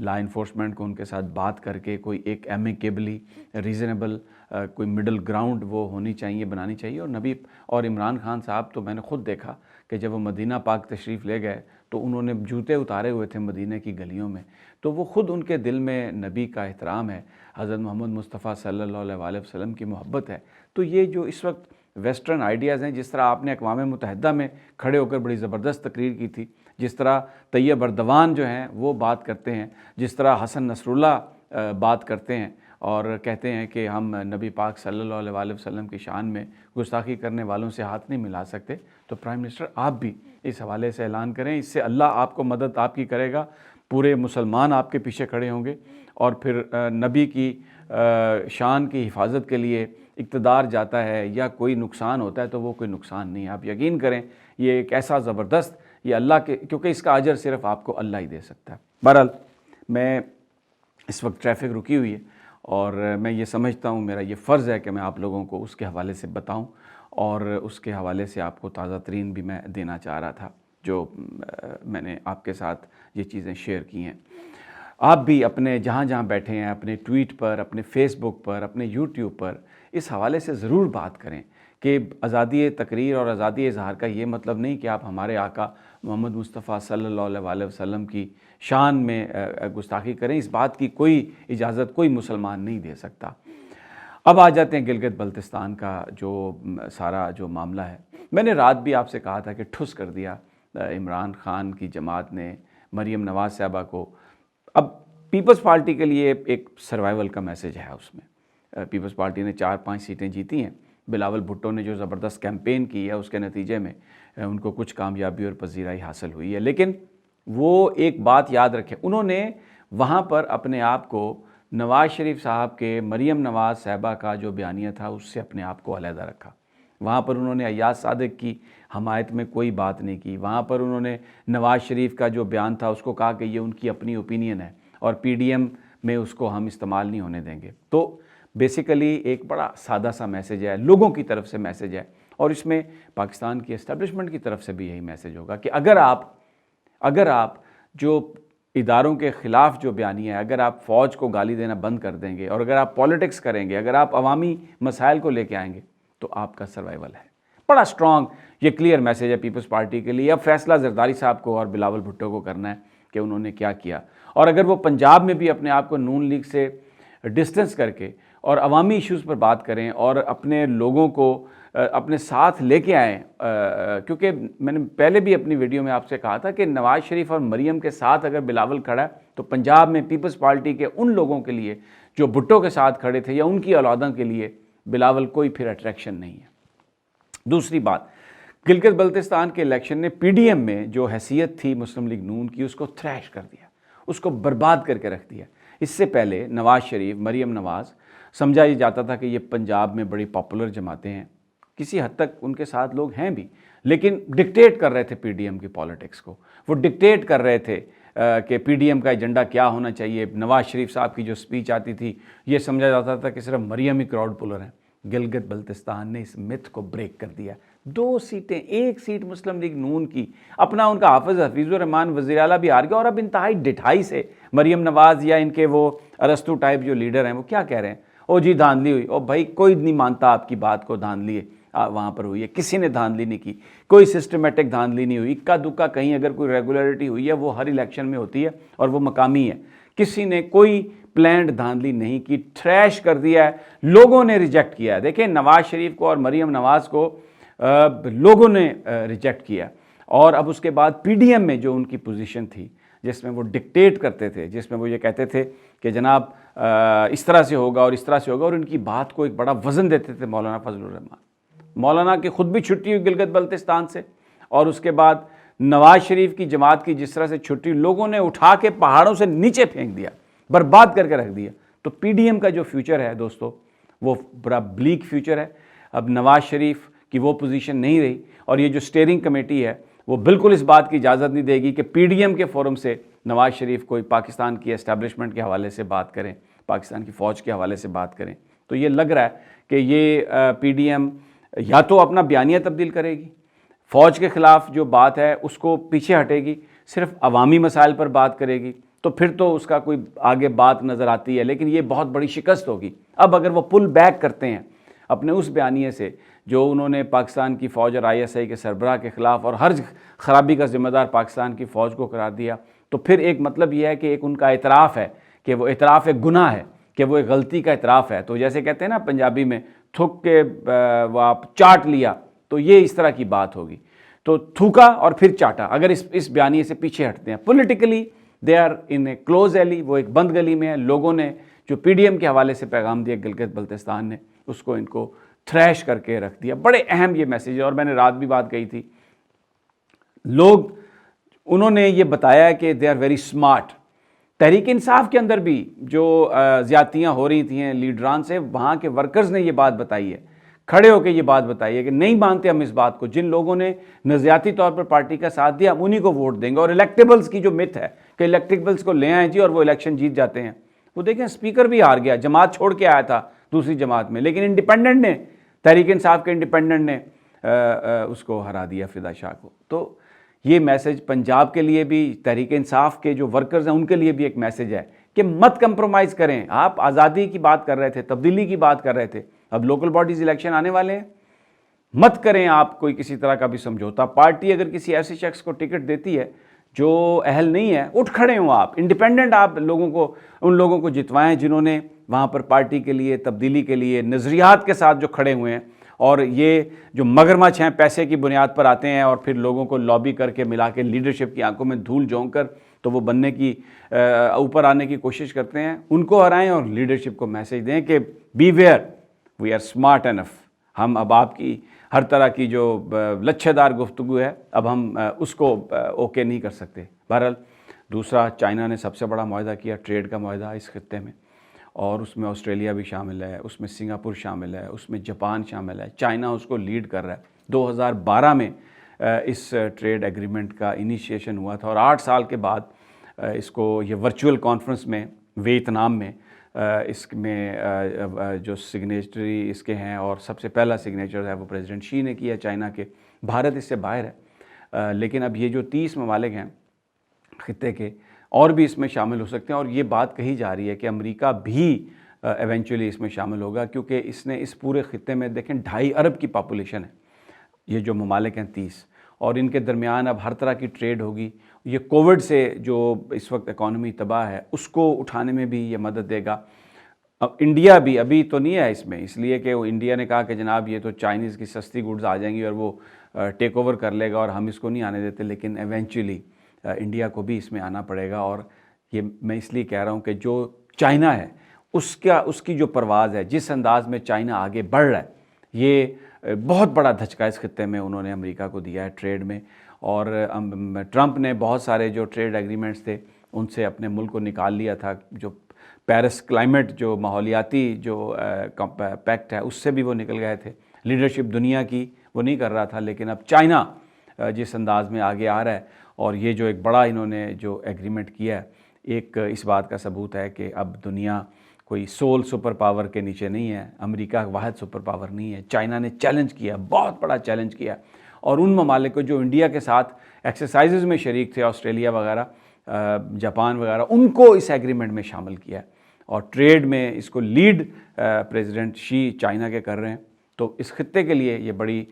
Law enforcement کو ان کے ساتھ بات کر کے کوئی ایک ایمیکیبلی ریزنیبل کوئی مڈل گراؤنڈ وہ ہونی چاہیے، بنانی چاہیے. اور نبی اور عمران خان صاحب تو میں نے خود دیکھا کہ جب وہ مدینہ پاک تشریف لے گئے تو انہوں نے جوتے اتارے ہوئے تھے مدینہ کی گلیوں میں، تو وہ خود ان کے دل میں نبی کا احترام ہے، حضرت محمد مصطفیٰ صلی اللہ علیہ وسلم کی محبت ہے. تو یہ جو اس وقت ویسٹرن آئیڈیاز ہیں، جس طرح آپ نے اقوام متحدہ میں کھڑے ہو کر بڑی زبردست تقریر کی تھی، جس طرح طیب اردوان جو ہیں وہ بات کرتے ہیں، جس طرح حسن نصر اللہ بات کرتے ہیں اور کہتے ہیں کہ ہم نبی پاک صلی اللہ علیہ وآلہ وسلم کی شان میں گستاخی کرنے والوں سے ہاتھ نہیں ملا سکتے، تو پرائم منسٹر آپ بھی اس حوالے سے اعلان کریں. اس سے اللہ آپ کو مدد آپ کی کرے گا، پورے مسلمان آپ کے پیچھے کھڑے ہوں گے، اور پھر نبی کی شان کی حفاظت کے لیے اقتدار جاتا ہے یا کوئی نقصان ہوتا ہے تو وہ کوئی نقصان نہیں ہے. آپ یقین کریں یہ ایک ایسا زبردست، یہ اللہ کے، کیونکہ اس کا اجر صرف آپ کو اللہ ہی دے سکتا ہے. بہرحال میں اس وقت ٹریفک رکی ہوئی ہے اور میں یہ سمجھتا ہوں میرا یہ فرض ہے کہ میں آپ لوگوں کو اس کے حوالے سے بتاؤں، اور اس کے حوالے سے آپ کو تازہ ترین بھی میں دینا چاہ رہا تھا جو میں نے آپ کے ساتھ یہ چیزیں شیئر کی ہیں. آپ بھی اپنے جہاں جہاں بیٹھے ہیں، اپنے ٹویٹ پر، اپنے فیس بک پر، اپنے یوٹیوب پر اس حوالے سے ضرور بات کریں کہ آزادی تقریر اور آزادی اظہار کا یہ مطلب نہیں کہ آپ ہمارے آقا محمد مصطفیٰ صلی اللہ علیہ وآلہ وسلم کی شان میں گستاخی کریں. اس بات کی کوئی اجازت کوئی مسلمان نہیں دے سکتا. اب آ جاتے ہیں گلگت بلتستان کا جو سارا جو معاملہ ہے. میں نے رات بھی آپ سے کہا تھا کہ ٹھس کر دیا عمران خان کی جماعت نے مریم نواز صاحبہ کو. اب پیپلز پارٹی کے لیے ایک سروائیول کا میسیج ہے اس میں. پیپلز پارٹی نے 4-5 سیٹیں جیتی ہیں. بلاول بھٹو نے جو زبردست کیمپین کی ہے اس کے نتیجے میں ان کو کچھ کامیابی اور پذیرائی حاصل ہوئی ہے. لیکن وہ ایک بات یاد رکھیں، انہوں نے وہاں پر اپنے آپ کو نواز شریف صاحب کے مریم نواز صاحبہ کا جو بیانیہ تھا اس سے اپنے آپ کو علیحدہ رکھا. وہاں پر انہوں نے ایاز صادق کی حمایت میں کوئی بات نہیں کی. وہاں پر انہوں نے نواز شریف کا جو بیان تھا اس کو کہا کہ یہ ان کی اپنی اوپینین ہے اور پی ڈی ایم میں اس کو ہم استعمال نہیں ہونے دیں گے. تو بیسیکلی ایک بڑا سادہ سا میسیج ہے، لوگوں کی طرف سے میسیج ہے، اور اس میں پاکستان کی اسٹیبلشمنٹ کی طرف سے بھی یہی میسیج ہوگا کہ اگر آپ جو اداروں کے خلاف جو بیانیہ ہے، اگر آپ فوج کو گالی دینا بند کر دیں گے اور اگر آپ پولیٹکس کریں گے، اگر آپ عوامی مسائل کو لے کے آئیں گے تو آپ کا سروائیول ہے. بڑا سٹرونگ یہ کلیئر میسیج ہے پیپلز پارٹی کے لیے. اب فیصلہ زرداری صاحب کو اور بلاول بھٹو کو کرنا ہے کہ انہوں نے کیا کیا، اور اگر وہ پنجاب میں بھی اپنے آپ کو نون لیگ سے ڈسٹنس کر کے اور عوامی ایشوز پر بات کریں اور اپنے لوگوں کو اپنے ساتھ لے کے آئیں، کیونکہ میں نے پہلے بھی اپنی ویڈیو میں آپ سے کہا تھا کہ نواز شریف اور مریم کے ساتھ اگر بلاول کھڑا ہے تو پنجاب میں پیپلز پارٹی کے ان لوگوں کے لیے جو بھٹو کے ساتھ کھڑے تھے یا ان کی اولادوں کے لیے بلاول کوئی پھر اٹریکشن نہیں ہے. دوسری بات، گلگت بلتستان کے الیکشن نے پی ڈی ایم میں جو حیثیت تھی مسلم لیگ نون کی اس کو تھریش کر دیا، اس کو برباد کر کے رکھ دیا. اس سے پہلے نواز شریف، مریم نواز سمجھا یہ جاتا تھا کہ یہ پنجاب میں بڑی پاپولر جماعتیں ہیں، کسی حد تک ان کے ساتھ لوگ ہیں بھی، لیکن ڈکٹیٹ کر رہے تھے پی ڈی ایم کی پالیٹکس کو. وہ ڈکٹیٹ کر رہے تھے کہ پی ڈی ایم کا ایجنڈا کیا ہونا چاہیے. نواز شریف صاحب کی جو سپیچ آتی تھی یہ سمجھا جاتا تھا کہ صرف مریم ہی کراؤڈ پولر ہیں. گلگت بلتستان نے اس متھ کو بریک کر دیا. 2 سیٹیں، 1 سیٹ مسلم لیگ نون کی، اپنا ان کا حافظ حفیظ الرحمان وزیر اعلیٰ بھی ہار گیا، اور اب انتہائی ڈٹھائی سے مریم نواز یا ان کے وہ ارسطو ٹائپ جو لیڈر ہیں وہ کیا کہہ رہے ہیں، او جی دھاندلی ہوئی. او بھائی کوئی نہیں مانتا آپ کی بات کو، دھاندلی وہاں پر ہوئی ہے. کسی نے دھاندلی نہیں کی، کوئی سسٹمیٹک دھاندلی نہیں ہوئی. اکا دکا کہیں اگر کوئی ریگولیرٹی ہوئی ہے وہ ہر الیکشن میں ہوتی ہے اور وہ مقامی ہے. کسی نے کوئی پلانڈ دھاندلی نہیں کی. تھریش کر دیا ہے، لوگوں نے ریجیکٹ کیا ہے. دیکھیں نواز شریف کو اور مریم نواز کو لوگوں نے ریجیکٹ کیا، اور اب اس کے بعد پی ڈی ایم میں جو ان کی پوزیشن تھی جس میں وہ ڈکٹیٹ کرتے تھے، جس میں وہ یہ کہتے تھے کہ جناب اس طرح سے ہوگا اور اس طرح سے ہوگا، اور ان کی بات کو ایک بڑا وزن دیتے تھے مولانا فضل الرحمان. مولانا کی خود بھی چھٹی ہوئی گلگت بلتستان سے، اور اس کے بعد نواز شریف کی جماعت کی جس طرح سے چھٹی، لوگوں نے اٹھا کے پہاڑوں سے نیچے پھینک دیا، برباد کر کے رکھ دیا. تو پی ڈی ایم کا جو فیوچر ہے دوستو وہ بڑا بلیک فیوچر ہے. اب نواز شریف کی وہ پوزیشن نہیں رہی، اور یہ جو سٹیئرنگ کمیٹی ہے وہ بالکل اس بات کی اجازت نہیں دے گی کہ پی ڈی ایم کے فورم سے نواز شریف کوئی پاکستان کی اسٹیبلشمنٹ کے حوالے سے بات کریں، پاکستان کی فوج کے حوالے سے بات کریں. تو یہ لگ رہا ہے کہ یہ پی ڈی ایم یا تو اپنا بیانیہ تبدیل کرے گی، فوج کے خلاف جو بات ہے اس کو پیچھے ہٹے گی، صرف عوامی مسائل پر بات کرے گی، تو پھر تو اس کا کوئی آگے بات نظر آتی ہے، لیکن یہ بہت بڑی شکست ہوگی۔ اب اگر وہ پل بیک کرتے ہیں اپنے اس بیانیے سے جو انہوں نے پاکستان کی فوج اور ISI کے سربراہ کے خلاف اور ہر خرابی کا ذمہ دار پاکستان کی فوج کو قرار دیا، تو پھر ایک مطلب یہ ہے کہ ایک ان کا اعتراف ہے کہ وہ اعتراف ایک گناہ ہے، کہ وہ ایک غلطی کا اعتراف ہے۔ تو جیسے کہتے ہیں نا پنجابی میں تھک کے وہ آپ چاٹ لیا، تو یہ اس طرح کی بات ہوگی۔ تو تھوکا اور پھر چاٹا، اگر اس بیانیے سے پیچھے ہٹتے ہیں politically they are in a close ally, وہ ایک بند گلی میں ہے۔ لوگوں نے جو PDM کے حوالے سے پیغام دیا گلگت بلتستان نے، اس کو ان کو تھریش کر کے رکھ دیا۔ بڑے اہم یہ میسیج ہے، اور میں نے رات بھی بات کہی تھی، انہوں نے یہ بتایا کہ they are very smart. Tehreek Insaf کے اندر بھی جو زیادتیاں ہو رہی تھیں لیڈران سے، وہاں کے ورکرز نے یہ بات بتائی ہے، کھڑے ہو کے یہ بات بتائی ہے کہ نہیں مانتے ہم اس بات کو، جن لوگوں نے نظریاتی طور پر پارٹی کا ساتھ دیا ہم انہی کو ووٹ دیں گے۔ اور الیکٹیبلز کی جو مت ہے کہ الیکٹیبلز کو لے آئیں جی اور وہ الیکشن جیت جاتے ہیں، وہ دیکھیں اسپیکر بھی ہار گیا، جماعت چھوڑ کے آیا تھا دوسری جماعت میں، لیکن انڈیپینڈنٹ نے، تحریک انصاف کے انڈیپینڈنٹ نے اس کو ہرا دیا، فدا شاہ کو۔ تو یہ میسج پنجاب کے لیے بھی، تحریک انصاف کے جو ورکرز ہیں ان کے لیے بھی ایک میسج ہے کہ مت کمپرومائز کریں۔ آپ آزادی کی بات کر رہے تھے، تبدیلی کی بات کر رہے تھے، اب لوکل باڈیز الیکشن آنے والے ہیں، مت کریں آپ کوئی کسی طرح کا بھی سمجھوتا۔ پارٹی اگر کسی ایسے شخص کو ٹکٹ دیتی ہے جو اہل نہیں ہے، اٹھ کھڑے ہوں آپ، انڈیپینڈنٹ آپ ان لوگوں کو جتوائیں جنہوں نے وہاں پر پارٹی کے لیے، تبدیلی کے لیے نظریات کے ساتھ جو کھڑے ہوئے ہیں۔ اور یہ جو مگرمچھ ہیں پیسے کی بنیاد پر آتے ہیں اور پھر لوگوں کو لابی کر کے ملا کے لیڈرشپ کی آنکھوں میں دھول جھونک کر تو وہ بننے کی اوپر آنے کی کوشش کرتے ہیں، ان کو ہرائیں اور لیڈرشپ کو میسج دیں کہ beware, we are smart enough. ہم اب آپ کی ہر طرح کی جو لچھے دار گفتگو ہے اب ہم اس کو اوکے نہیں کر سکتے۔ بہرحال دوسرا، چائنا نے سب سے بڑا معاہدہ کیا، ٹریڈ کا معاہدہ اس خطے میں، اور اس میں آسٹریلیا بھی شامل ہے، اس میں سنگاپور شامل ہے، اس میں جاپان شامل ہے، چائنا اس کو لیڈ کر رہا ہے۔ 2012 میں اس ٹریڈ ایگریمنٹ کا انیشیشن ہوا تھا، اور 8 سال کے بعد اس کو یہ ورچوئل کانفرنس میں ویتنام میں اس میں جو سگنیچری اس کے ہیں، اور سب سے پہلا سگنیچر ہے وہ پریزیڈنٹ شی نے کیا چائنا کے۔ بھارت اس سے باہر ہے، لیکن اب یہ جو 30 ممالک ہیں خطے کے، اور بھی اس میں شامل ہو سکتے ہیں، اور یہ بات کہی جا رہی ہے کہ امریکہ بھی ایونچولی اس میں شامل ہوگا، کیونکہ اس نے اس پورے خطے میں دیکھیں 2.5 ارب کی پاپولیشن ہے، یہ جو ممالک ہیں 30، اور ان کے درمیان اب ہر طرح کی ٹریڈ ہوگی۔ یہ کووڈ سے جو اس وقت اکانومی تباہ ہے اس کو اٹھانے میں بھی یہ مدد دے گا۔ اب انڈیا بھی ابھی تو نہیں ہے اس میں، اس لیے کہ وہ انڈیا نے کہا کہ جناب یہ تو چائنیز کی سستی گوڈز آ جائیں گی اور وہ ٹیک اوور کر لے گا اور ہم اس کو نہیں آنے دیتے، لیکن ایونچولی انڈیا کو بھی اس میں آنا پڑے گا۔ اور یہ میں اس لیے کہہ رہا ہوں کہ جو چائنا ہے اس کی جو پرواز ہے، جس انداز میں چائنا آگے بڑھ رہا ہے، یہ بہت بڑا دھچکا اس خطے میں انہوں نے امریکہ کو دیا ہے ٹریڈ میں۔ اور ٹرمپ نے بہت سارے جو ٹریڈ ایگریمنٹس تھے ان سے اپنے ملک کو نکال لیا تھا، جو پیرس کلائمیٹ جو ماحولیاتی جو پیکٹ ہے اس سے بھی وہ نکل گئے تھے، لیڈرشپ دنیا کی وہ نہیں کر رہا تھا۔ لیکن اب چائنا جس انداز میں آگے آ رہا ہے، اور یہ جو ایک بڑا انہوں نے جو ایگریمنٹ کیا ہے، ایک اس بات کا ثبوت ہے کہ اب دنیا کوئی سول سپر پاور کے نیچے نہیں ہے، امریکہ واحد سپر پاور نہیں ہے۔ چائنا نے چیلنج کیا، بہت بڑا چیلنج کیا، اور ان ممالک کو جو انڈیا کے ساتھ ایکسرسائزز میں شریک تھے، آسٹریلیا وغیرہ، جاپان وغیرہ، ان کو اس ایگریمنٹ میں شامل کیا ہے، اور ٹریڈ میں اس کو لیڈ پریزیڈنٹ شی چائنا کے کر رہے ہیں۔ تو اس خطے کے لیے یہ بڑی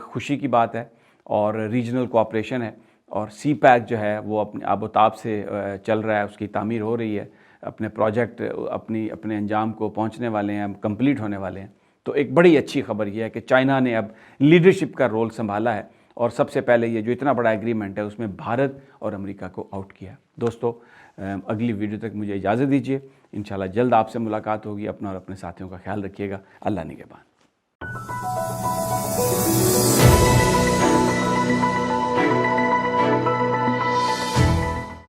خوشی کی بات ہے، اور ریجنل کوآپریشن ہے، اور سی پیک جو ہے وہ اپنے آب و تاب سے چل رہا ہے، اس کی تعمیر ہو رہی ہے، اپنے پروجیکٹ اپنے انجام کو پہنچنے والے ہیں، کمپلیٹ ہونے والے ہیں۔ تو ایک بڑی اچھی خبر یہ ہے کہ چائنا نے اب لیڈرشپ کا رول سنبھالا ہے، اور سب سے پہلے یہ جو اتنا بڑا ایگریمنٹ ہے اس میں بھارت اور امریکہ کو آؤٹ کیا۔ دوستو، اگلی ویڈیو تک مجھے اجازت دیجیے، انشاءاللہ جلد آپ سے ملاقات ہوگی۔ اپنا اور اپنے ساتھیوں کا خیال رکھیے گا۔ اللہ نگہبان۔